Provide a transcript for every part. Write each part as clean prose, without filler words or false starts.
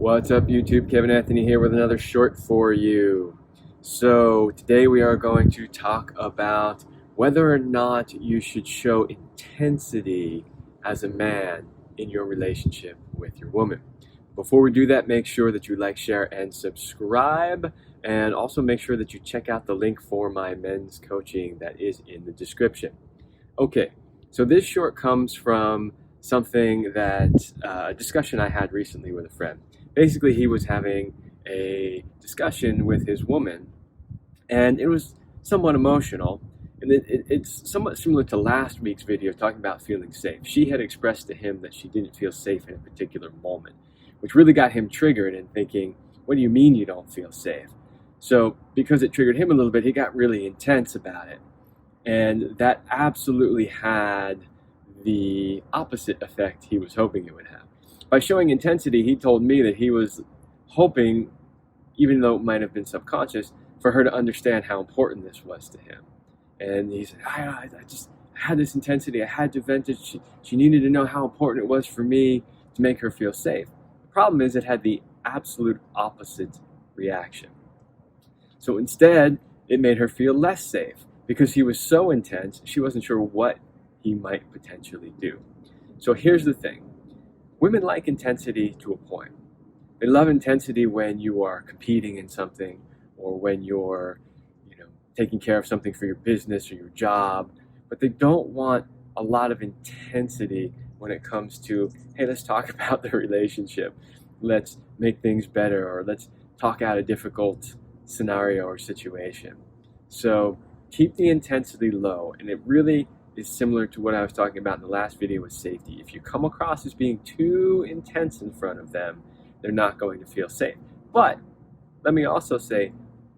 What's up, YouTube? Kevin Anthony here with another short for you. So today we are going to talk about whether or not you should show intensity as a man in your relationship with your woman. Before we do that, make sure that you like, share, and subscribe, and also make sure that you check out the link for my men's coaching that is in the description. Okay, so this short comes from something that a discussion I had recently with a friend. Basically, he was having a discussion with his woman, and it was somewhat emotional. And it's somewhat similar to last week's video talking about feeling safe. She had expressed to him that she didn't feel safe in a particular moment, which really got him triggered and thinking, what do you mean you don't feel safe? So because it triggered him a little bit, he got really intense about it. And that absolutely had the opposite effect he was hoping it would have. By showing intensity, he told me that he was hoping, even though it might have been subconscious, for her to understand how important this was to him. And he said, I just had this intensity, I had to vent it. She needed to know how important it was for me to make her feel safe. The problem is it had the absolute opposite reaction. So instead, it made her feel less safe because he was so intense, she wasn't sure what he might potentially do. So here's the thing. Women like intensity to a point. They love intensity when you are competing in something or when you're, taking care of something for your business or your job, but they don't want a lot of intensity when it comes to, hey, let's talk about the relationship. Let's make things better, or let's talk out a difficult scenario or situation. So keep the intensity low, and it really is similar to what I was talking about in the last video with safety. If you come across as being too intense in front of them, they're not going to feel safe. But let me also say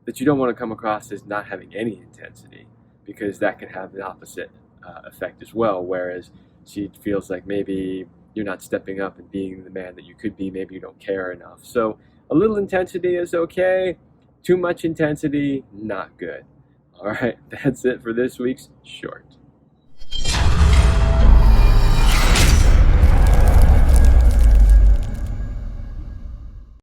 that you don't want to come across as not having any intensity, because that can have the opposite effect as well, whereas she feels like maybe you're not stepping up and being the man that you could be, maybe you don't care enough. So a little intensity is okay, too much intensity, not good. All right, that's it for this week's short.